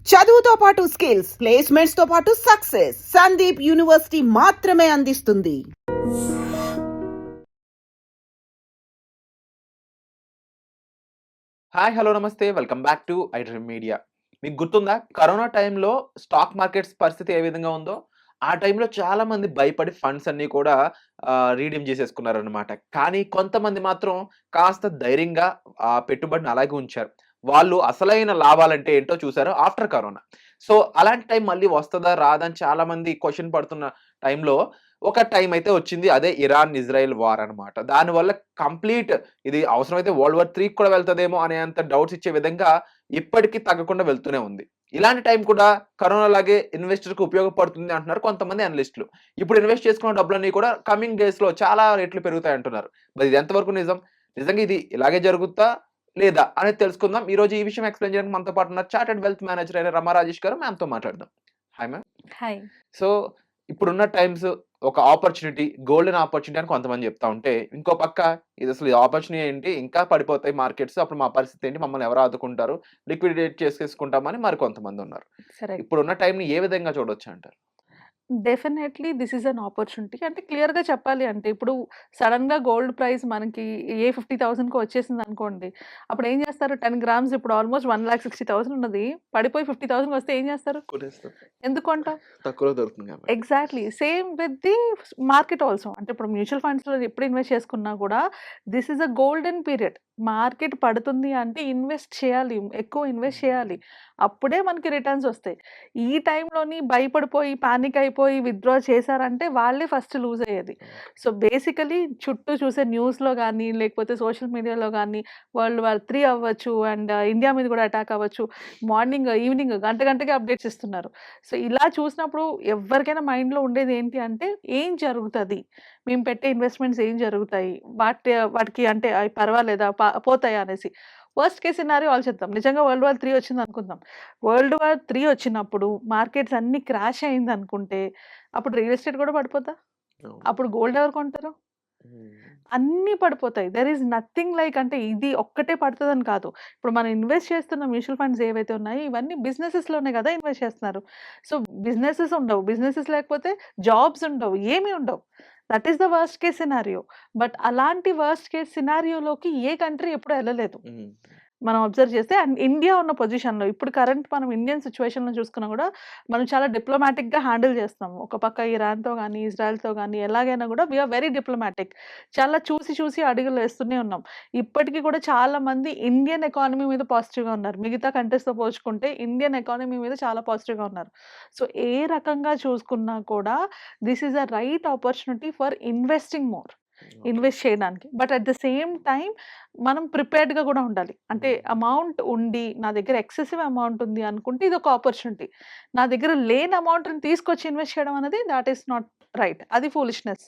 చదువుతో పాటు skills, placements తో పాటు సక్సెస్ సందీప్ యూనివర్సిటీ మాత్రమే అందిస్తుంది. హాయ్ హలో నమస్తే welcome back to iDream media. మీకు గుర్తుందా కరోనా టైంలో స్టాక్ మార్కెట్స్ పరిస్థితి ఏ విధంగా ఉందో? ఆ టైంలో చాలా మంది భయపడి ఫండ్స్ అన్నీ కూడా రీడీమ్ చేసేసుకున్నారనమాట. కానీ కొంతమంది మాత్రం కాస్త ధైర్యంగా ఆ పెట్టుబడిని అలాగే ఉంచారు. వాళ్ళు అసలైన లాభాలంటే ఏంటో చూసారు ఆఫ్టర్ కరోనా. సో, అలాంటి టైం మళ్ళీ వస్తదా? రాదా? అని చాలా మంది క్వెషన్ పడుతున్న టైంలో ఒక టైం అయితే వచ్చింది. అదే ఇరాన్, ఇజ్రాయెల్ వార్ అనమాట. దానివల్ల కంప్లీట్ ఇది అవసరమైతే వరల్డ్ వార్ 3కి కూడా వెళ్తదేమో అనేంత డౌట్స్ ఇచ్చే విధంగా ఇప్పటికి తగ్గకుండా వెళ్తూనే ఉంది. ఇలాంటి టైం కూడా కరోనా లాగే ఇన్వెస్టర్‌కి ఉపయోగపడుతుంది అంటున్నారు కొంతమంది అనలిస్టులు. ఇప్పుడు ఇన్వెస్ట్ చేసుకున్న డబ్బులన్నీ కూడా కమింగ్ డేస్‌లో చాలా రేట్లు పెరుగుతాయంటున్నారు. మరి ఇది ఎంతవరకు నిజం? నిజంగా ఇది ఇలాగే జరుగుద్దా? లేదా? అనేది తెలుసుకుందాం. ఈరోజు ఈ విషయం ఎక్స్‌ప్లెయిన్ చేయడానికి మనతో పాటు ఉన్నారు చార్టర్డ్ వెల్త్ మేనేజర్ అయిన రమా రాజేష్ గారు. మ్యామ్‌తో మాట్లాడదాం. Hi ma'am. హాయ్. సో, ఇప్పుడున్న టైమ్స్ ఒక ఆపర్చునిటీ, గోల్డెన్ ఆపర్చునిటీ అని కొంతమంది చెప్తా ఉంటే, ఇంకో పక్క ఇదసలు ఈ ఆపర్చునిటీ ఏంటి? ఇంకా పడిపోతాయి మార్కెట్స్. అప్పుడు మా పరిస్థితి ఏంటి? మమ్మల్ని ఎవరు ఆదుకుంటారు? లిక్విడేట్ చేసేసుకుంటామని మరికొంతమందున్నారు. కరెక్ట్. ఇప్పుడున్న టైంని ఏ విధంగా చూడొచ్చంటారు? Definitely this is an opportunity. అంటే క్లియర్‌గా చెప్పాలి అంటే ఇప్పుడు సడెన్‌గా గోల్డ్ ప్రైస్ మనకి 50,000కి వచ్చేసిందనుకోండి. అప్పుడు ఏం చేస్తారు? 10 గ్రామ్స్ ఇప్పుడు ఆల్మోస్ట్ 1,60,000 ఉన్నది. పడిపోయి 50,000కి వస్తే ఏం చేస్తారు? కొనేస్తాం. ఎందుకు కొంటాం? తక్కువలో దొరుకుతుంది కాబట్టి. Exactly. Same with the market also. అంటే ఇప్పుడు మ్యూచువల్ ఫండ్స్‌లో ఎప్పుడు ఇన్వెస్ట్ చేసుకున్నా కూడా this is a golden period. Market పడుతుంది అంటే ఇన్వెస్ట్ చేయాలి. ఎక్కువ ఇన్వెస్ట్ చేయాలి. అప్పుడే మనకి రిటర్న్స్ వస్తాయి. ఈ టైంలోని భయపడిపోయి, పానిక్ అయిపోయి విత్‌డ్రా చేశారంటే వాళ్ళే ఫస్ట్ లూజ్ అయ్యేది. సో, బేసికల్లీ చుట్టూ చూసే న్యూస్‌లో గానీ, లేకపోతే సోషల్ మీడియాలో గానీ వరల్డ్ వార్ 3 అవ్వచ్చు అండ్ ఇండియా మీద కూడా అటాక్ అవ్వచ్చు. మార్నింగ్, ఈవినింగ్ గంట గంటకి అప్డేట్స్ ఇస్తున్నారు. సో, ఇలా చూసినప్పుడు ఎవ్వరికైనా మైండ్‌లో ఉండేది ఏంటి అంటే ఏం జరుగుతది? మేము పెట్టే ఇన్వెస్ట్‌మెంట్స్ ఏం జరుగుతాయి? వాటికి అంటే అయి పర్వాలేదా? పోతాయా అనేసి. వర్స్ట్ కేస్ సినారియో ఆలోచిద్దాం. నిజంగా వరల్డ్ వార్ 3 వచ్చిందనుకుందాం. వరల్డ్ వార్ 3 వచ్చినప్పుడు మార్కెట్స్ అన్నీ క్రాష్ అయిందనుకుంటే అప్పుడు రియల్ ఎస్టేట్ కూడా పడిపోద్దా? అవును. అప్పుడు గోల్డ్ ఎవరు కొంటారు? హ్మ్. అన్నీ పడిపోతాయి. దేర్ ఈస్ నథింగ్ లైక్ అంటే ఇది ఒక్కటే పడతదని కాదు. ఇప్పుడు మనం ఇన్వెస్ట్ చేస్తున్న మ్యూచువల్ ఫండ్స్ ఏవైతే ఉన్నాయో ఇవన్నీ బిజినెసెస్‌లోనే గదా ఇన్వెస్ట్ చేస్తున్నారు. సో, బిజినెసెస్ ఉండవు. బిజినెసెస్ లేకపోతే జాబ్స్ ఉండవు. ఏమి ఉండవు. That is the worst case scenario. But అలాంటి వర్స్ట్ కేస్ సినారియోలోకి ఏ కంట్రీ ఎప్పుడు ఎళ్ళలేదు. హ్మ్. మనం అబ్జర్వ్ చేస్తే అండ్ ఇండియా ఉన్న పొజిషన్‌లో ఇప్పుడు కరెంట్ మనం ఇండియన్ సిట్యుయేషన్‌లో చూసుకున్నా గూడా మనం చాలా డిప్లొమాటిక్‌గా హ్యాండిల్ చేస్తున్నాము. ఒక పక్క ఇరాన్‌తో గానీ, ఇజ్రాయెల్‌తో గానీ ఎలాగైనా గూడా వి ఆర్ వెరీ డిప్లొమాటిక్. చాలా చూసి చూసి అడుగులేస్తూనే ఉన్నాం. ఇప్పటికి కూడా చాలా మంది ఇండియన్ ఎకానమీ మీద పాజిటివ్‌గా ఉన్నారు. మిగతా కంట్రీస్‌తో పోల్చుకుంటే ఇండియన్ ఎకానమీ మీద చాలా పాజిటివ్‌గా ఉన్నారు. సో, ఏ రకంగా చూసుకున్నా కూడా this is a right opportunity for investing more. Okay. Invest చేయడానికి. But at the same time మనం ప్రిపేర్డ్‌గా గూడా ఉండాలి. అంటే హ్మ్. అమౌంట్ ఉండి, నా దగ్గర ఎక్సెసివ్ అమౌంట్ ఉంది అనుకుంటే ఇదొక ఆపర్చునిటీ. నా దగ్గర లేని అమౌంట్‌ని తీసుకొచ్చి ఇన్వెస్ట్ చేయడం అనేది థట్ ఈస్ నాట్ రైట్. అది ఫూలిష్‌నెస్.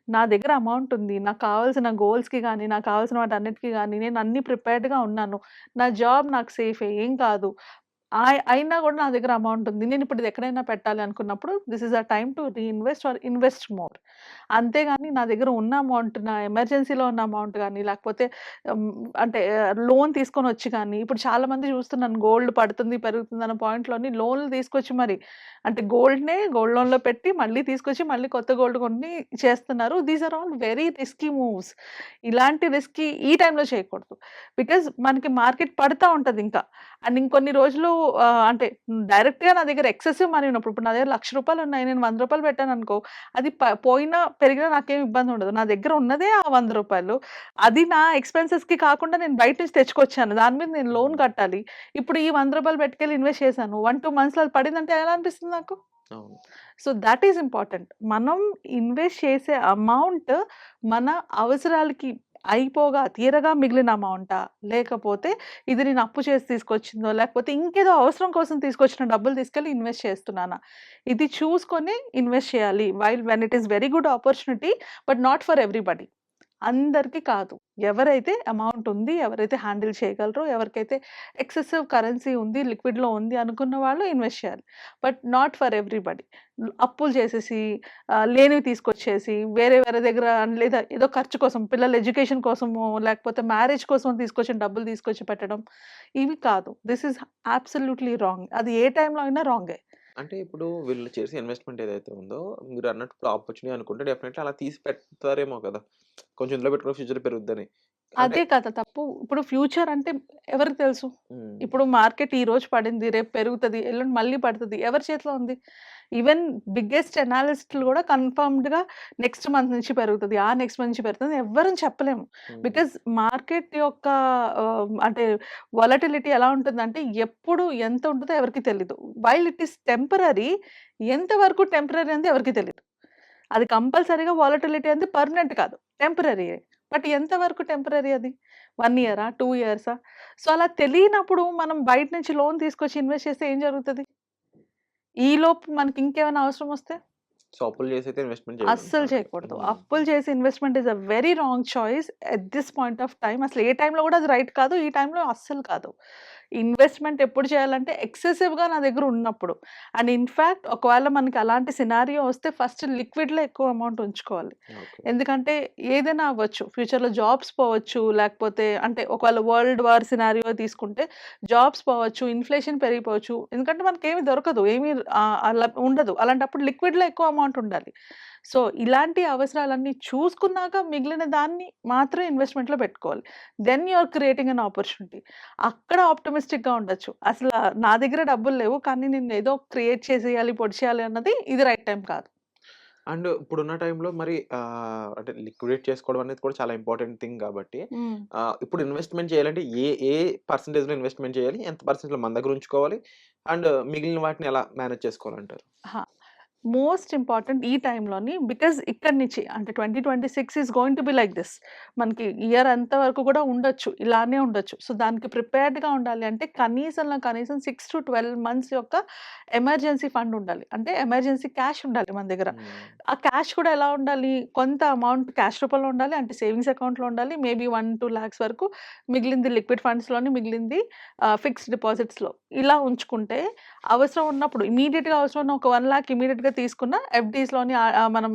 నా దగ్గర అమౌంట్ ఉంది. నాకు కావాల్సిన గోల్స్‌కి గానీ, నాకు కావాల్సిన వాటన్నిటికి గానీ నేను అన్నీ ప్రిపేర్డ్‌గా ఉన్నాను. నా జాబ్ నాకు సేఫే ఏం కాదు. అయినా గూడా నా దగ్గర అమౌంట్ ఉంది. నేనిప్పుడు ఇది ఎక్కడైనా పెట్టాలి అనుకున్నప్పుడు this is a time to reinvest or invest more. అంతేగాని నా దగ్గర ఉన్న అమౌంట్ నా ఎమర్జెన్సీలో ఉన్న అమౌంట్ గాని, లేకపోతే హ్మ్, అంటే లోన్ తీసుకొనొచ్చి గాని, ఇప్పుడు చాలామంది చూస్తున్నాను గోల్డ్ పడుతుంది, పెరుగుతుంది అన్న పాయింట్‌లోని లోన్‌లు తీసుకొచ్చి మరి అంటే గోల్డ్ లోన్‌లో పెట్టి మళ్ళీ తీసుకొచ్చి మళ్ళీ కొత్త గోల్డ్ కొని చేస్తున్నారు. These are all very risky moves. ఇలాంటి రిస్కీ ఈ టైంలో చేయకూడదు. బికాజ్ మనకి మార్కెట్ పడతా ఉంటదింకా. అండ్ ఇంకొన్ని రోజులు అంటే డైరెక్ట్‌గా నా దగ్గర ఎక్సెసివ్ మనీ ఉన్నప్పుడు, ఇప్పుడు నా దగ్గర రూ. 1,00,000 ఉన్నాయి. నేను రూ. 100 పెట్టాననుకో, అది పోయినా, పెరిగినా నాకేం ఇబ్బంది ఉండదు. నా దగ్గర ఉన్నదే ఆ రూ. 100. అది నా ఎక్స్‌పెన్సెస్‌కి కాకుండా నేను బయట నుంచి తెచ్చుకొచ్చాను. దాని మీద నేను లోన్ హ్మ్. కట్టాలి. ఇప్పుడు ఈ రూ. 100 పెట్టుకెళ్ళి ఇన్వెస్ట్ చేశాను. 1, 2 మంత్స్‌లో అది పడిందంటే ఎలా అనిపిస్తుంది నాకు? అవును. So, that is important. మనం ఇన్వెస్ట్ చేసే అమౌంట్ మన అవసరాలకి తీరగా మిగిలిన అమౌంటా? లేకపోతే ఇది నేను అప్పు చేసి తీసుకొచ్చిందో, లేకపోతే ఇంకేదో అవసరం కోసం తీసుకొచ్చిన డబ్బులు తీసుకెళ్ళి ఇన్వెస్ట్ చేస్తున్నానా? ఇది చూసుకొని ఇన్వెస్ట్ చేయాలి. When it is very good opportunity but not for everybody. అందరికీ కాదు. ఎవరైతే అమౌంట్ ఉంది, ఎవరైతే హ్యాండిల్ చేయగలరో, ఎవరికైతే ఎక్సెసివ్ కరెన్సీ ఉంది, లిక్విడ్‌లో ఉంది అనుకున్న వాళ్ళు ఇన్వెస్ట్ చేయాలి. But not for everybody. అప్పులు చేసేసి లేనివి తీసుకొచ్చేసి వేరే వేరే దగ్గర లేదా ఏదో ఖర్చు కోసం పిల్లల ఎడ్యుకేషన్ కోసమో, లేకపోతే మ్యారేజ్ కోసం తీసుకొచ్చిన డబ్బులు తీసుకొచ్చి పెట్టడం ఇవి కాదు. This is absolutely wrong. అది ఏ టైంలో అయినా రాంగే. అంటే ఇప్పుడు వీళ్ళు చేసే ఇన్వెస్ట్‌మెంట్ ఏదైతే ఉందో, మీరన్నట్టు ఇప్పుడు ఆపర్చునిటీ అనుకుంటే డెఫినెట్‌లీ అలా తీసి పెడతారేమో కదా! కొంచెం ఇందులో పెట్టుకున్న ఫ్యూచర్‌లో పెరుగుద్దని. అంటే అదే కదా తప్పు. ఇప్పుడు ఫ్యూచర్ అంటే ఎవరికి తెలుసు? హ్మ్. ఇప్పుడు మార్కెట్ ఈరోజు పడింది, రేపు పెరుగుతది, ఎల్లుండి మళ్ళీ పడతది. ఎవరి చేతిలో ఉంది? ఈవెన్ బిగ్గెస్ట్ అనాలిస్ట్‌లు గూడా కన్ఫర్మ్డ్‌గా నెక్స్ట్ మంత్ నుంచి పెరుగుతది. ఆ నెక్స్ట్ మంత్ నుంచి పెరుగుతది ఎవ్వరం చెప్పలేము. హ్మ్. బికాజ్ మార్కెట్ యొక్క అంటే వాలటిలిటీ ఎలా ఉంటుందంటే ఎప్పుడు ఎంత ఉంటదో ఎవరికీ తెలీదు. వైల్ ఇట్ ఈస్ టెంపరరీ, ఎంత వరకు టెంపరరీ అనేది ఎవరికీ తెలీదు. అది కంపల్సరీగా వాలటిలిటీ అనేది పర్మనెంట్ కాదు. టెంపరరీయే. బట్ ఎంత వరకు టెంపరరీ అది? 1 ఇయరా? 2 ఇయర్సా? సో, అలా తెలియనప్పుడు మనం బయట నుంచి లోన్ తీసుకొచ్చి ఇన్వెస్ట్ చేస్తే ఏం జరుగుతది? ఈలోపు మనకి ఇంకేమైనా అవసరం వస్తే? సో, అప్పులు చేసైతే ఇన్వెస్ట్‌మెంట్ అస్సలు చేయకూడదంటారు. చేయకూడదు. హ్మ్. అప్పులు చేసి investment is a very wrong choice at this point of time. అసలు ఏ టైంలో కూడా అది రైట్ కాదు. ఈ టైంలో అస్సలు కాదు. ఇన్వెస్ట్‌మెంట్ ఎప్పుడు చేయాలంటే ఎక్సెసివ్‌గా నా దగ్గర ఉన్నప్పుడు. అండ్ ఇన్‌ఫాక్ట్ ఒకవేళ మనకి అలాంటి సినారియో వస్తే ఫస్ట్ లిక్విడ్‌లో ఎక్కువ అమౌంట్ ఉంచుకోవాలి. ఓకే. ఎందుకంటే ఏదైనా అవ్వచ్చు. ఫ్యూచర్‌లో జాబ్స్ పోవచ్చు. లేకపోతే అంటే ఒకవేళ వరల్డ్ వార్ సినారియో తీసుకుంటే జాబ్స్ పోవచ్చు. ఇన్‌ఫ్లేషన్ పెరిగిపోవచ్చు. ఎందుకంటే మనకేమి దొరకదు. ఏమి అలా ఉండదు. అలాంటప్పుడు లిక్విడ్‌లో ఎక్కువ అమౌంట్ ఉండాలి. సో, ఇలాంటి అవసరాలన్నీ చూసుకున్నాక మిగిలిన దాన్ని మాత్రం ఇన్వెస్ట్‌మెంట్‌లో పెట్టుకోవాలి. Then you are creating an opportunity. అక్కడ ఆప్టిమిస్టిక్‌గా ఉండొచ్చు. అసల నా దగ్గర డబ్బులు లేవు. కానీ నేను ఏదో క్రియేట్ చేసేయాలి, పొడిచేయాలి అన్నది ఇది రైట్ టైం కాదు. అండ్ ఇప్పుడున్న టైంలో మరి అంటే లిక్విడేట్ చేసుకోవడం అనేది కూడా చాలా ఇంపార్టెంట్ థింగ్ కాబట్టి హ్మ్. ఇప్పుడు ఇన్వెస్ట్‌మెంట్ చేయాలంటే ఏ పర్సెంటేజ్‌లో ఇన్వెస్ట్‌మెంట్ చేయాలి? ఎంత పర్సెంట్‌లో మన దగ్గర ఉంచుకోవాలి? అండ్ మిగిలిన వాటిని ఎలా మేనేజ్ చేసుకోవాలంటారు? ఆ! మోస్ట్ ఇంపార్టెంట్ ఈ టైంలోని బికాజ్ ఇక్కడి నుంచి అంటే 2026 is going to be like this. మనకి ఇయర్ అంత వరకు కూడా ఉండొచ్చు. ఇలానే ఉండొచ్చు. సో, దానికి ప్రిపేర్డ్‌గా ఉండాలి అంటే కనీసంలో కనీసం 6-12 మంత్స్ యొక్క ఎమర్జెన్సీ ఫండ్ ఉండాలి. అంటే ఎమర్జెన్సీ క్యాష్ ఉండాలి మన దగ్గర. హ్మ్. ఆ క్యాష్ కూడా ఎలా ఉండాలి? కొంత అమౌంట్ క్యాష్ రూపంలో ఉండాలి. అంటే సేవింగ్స్ అకౌంట్‌లో ఉండాలి. మేబీ 1-2 లాక్స్ వరకు మిగిలింది లిక్విడ్ ఫండ్స్‌లోని, మిగిలింది ఫిక్స్డ్ డిపాజిట్స్‌లో. ఇలా ఉంచుకుంటే అవసరం ఉన్నప్పుడు ఇమ్మీడియేట్‌గా అవసరం ఉన్న ఒక 1 లాక్ ఇమ్మీడియేట్‌గా తీసుకున్న ఎఫ్‌డీస్‌లోని మనం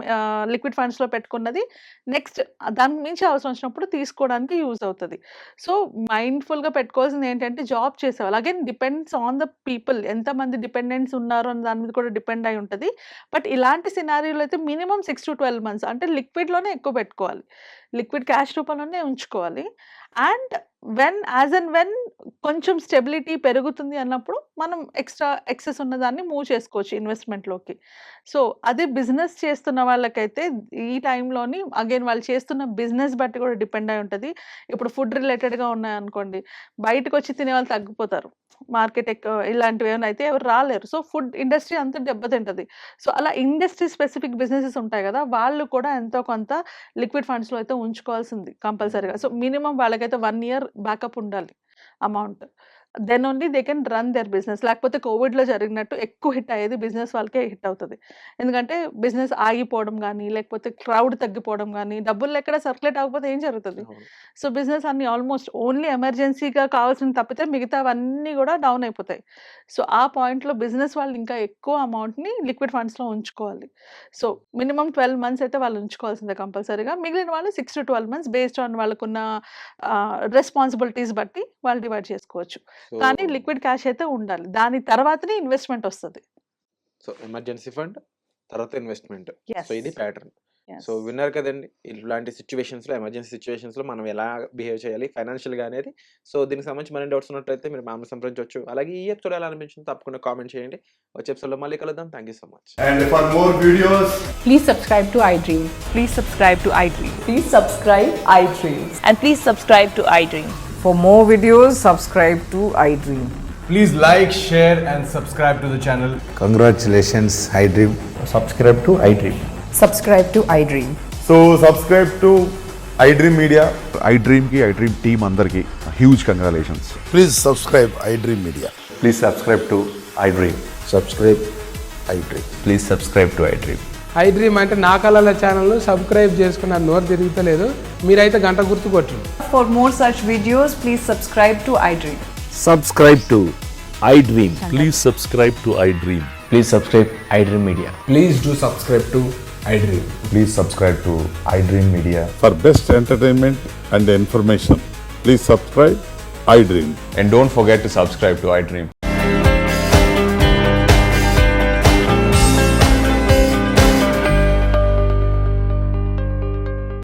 లిక్విడ్ ఫండ్స్‌లో పెట్టుకున్నది నెక్స్ట్ దానికి మించి అవసరం వచ్చినప్పుడు తీసుకోవడానికి యూజ్ అవుతది. సో, మైండ్‌ఫుల్‌గా పెట్టుకోవాల్సింది ఏంటంటే జాబ్ చేసేవాళ్ళు. Again depends on the people. ఎంతమంది డిపెండెంట్స్ ఉన్నారు అన్న దాని మీద కూడా డిపెండ్ అయి ఉంటది. బట్ ఇలాంటి సినారియోలో అయితే మినిమమ్ 6-12 మంత్స్ అంటే లిక్విడ్‌లోనే ఎక్కువ పెట్టుకోవాలి. లిక్విడ్ క్యాష్ రూపంలోనే ఉంచుకోవాలి. అండ్ యాస్ అండ్ వెన్ కొంచెం స్టెబిలిటీ పెరుగుతుంది అన్నప్పుడు మనం ఎక్సెస్ ఉన్నదాన్ని మూవ్ చేసుకోవచ్చు ఇన్వెస్ట్‌మెంట్‌లోకి. సో, అదే బిజినెస్ చేస్తున్న వాళ్ళకైతే ఈ టైంలోని అగైన్ వాళ్ళు చేస్తున్న బిజినెస్ బట్టి కూడా డిపెండ్ అయి ఉంటది. ఇప్పుడు ఫుడ్ రిలేటెడ్‌గా ఉన్నాయనుకోండి, బయటకొచ్చి తినేవాళ్ళు తగ్గిపోతారు. మార్కెట్ ఇలాంటివి ఏమైనా అయితే ఎవరు రాలేరు. సో, ఫుడ్ ఇండస్ట్రీ అంతా దెబ్బతింటది. సో, అలా ఇండస్ట్రీ స్పెసిఫిక్ బిజినెసెస్ ఉంటాయి గదా! వాళ్ళు కూడా ఎంతో కొంత లిక్విడ్ ఫండ్స్‌లో అయితే ఉంచుకోవాల్సింది కంపల్సరీగా. సో, మినిమమ్ వాళ్ళకైతే 1 ఇయర్ బ్యాకప్ ఉండాలి amount. Then only they can run their business. లేకపోతే కోవిడ్‌లో జరిగినట్టు ఎక్కువ హిట్ అయ్యేది బిజినెస్ వాళ్ళకే హిట్ అవుతది. ఎందుకంటే బిజినెస్ ఆగిపోవడం గానీ, లేకపోతే క్రౌడ్ తగ్గిపోవడం గానీ, డబ్బులెక్కడ సర్క్యులేట్ అవ్వకపోతే ఏం జరుగుతది? అవును. సో, బిజినెస్ అన్నీ ఆల్మోస్ట్ ఓన్లీ ఎమర్జెన్సీగా కావాల్సింది తప్పితే మిగతావన్నీ గూడా డౌన్ అయిపోతాయి. సో, ఆ పాయింట్‌లో బిజినెస్ వాళ్ళు ఇంకా ఎక్కువ అమౌంట్‌ని లిక్విడ్ ఫండ్స్‌లో ఉంచుకోవాలి. సో, మినిమమ్ 12 మంత్స్ అయితే వాళ్ళు ఉంచుకోవాల్సిందే కంపల్సరీగా. మిగిలిన వాళ్ళు 6-12 మంత్స్ బేస్డ్ ఆన్ వాళ్ళకున్న రెస్పాన్సిబిలిటీస్ బట్టి వాళ్ళు డివైడ్ చేసుకోవచ్చు. సో, కానీ లిక్విడ్ క్యాష్ అయితే ఉండాలి. దాని తర్వాతనే ఇన్వెస్ట్‌మెంట్ ఒస్తది. ఎమర్జెన్సీ ఫండ్, తర్వాత ఇన్వెస్ట్‌మెంట్. So, yes. ఇది ప్యాటర్న్. యెస్. సో, విన్నారు కదండీ! ఇలాంటి సిట్యుయేషన్స్‌లో, ఎమర్జెన్సీ సిట్యుయేషన్స్‌లో మనం ఎలా బిహేవ్ చేయాలి ఫైనాన్షియల్‌గా అనేది. సో, దీనికి సంబంధించి మరిన్ని డౌట్స్ ఉన్నట్టయితే మీరు మమ్మల్ని సంప్రదించొచ్చు. అలాగే ఈ ఎపిసోడ్ ఎలా అనిపించిందో తప్పకుండా కామెంట్ చేయండి. వచ్చే ఎపిసోడ్‌లో మళ్ళీ కలుద్దాం. Thank you so much. And for more videos, Please subscribe to iDream. Please subscribe to iDream. Please subscribe iDream. And please subscribe to iDream. For more videos, subscribe to iDream. please like, share, and subscribe to the channel. Congratulations, iDream. subscribe to iDream. Subscribe to iDream. So subscribe to iDream Media. iDream की iDream team अंदर की huge congratulations. Please subscribe iDream Media. Please subscribe to iDream. Subscribe iDream. Please subscribe to iDream. I dream అంటే నా కళల channel subscribe చేసుకున్న నోరు తిరుగుతలేదు. మీరైతే గంట గుర్తు కొట్టండి. For more such videos, please subscribe to iDream. Subscribe to iDream. Please subscribe to iDream. Please subscribe iDream Media. Please do subscribe to iDream. Please subscribe to iDream Media. For best entertainment and information, please subscribe iDream. And don't forget to subscribe to iDream.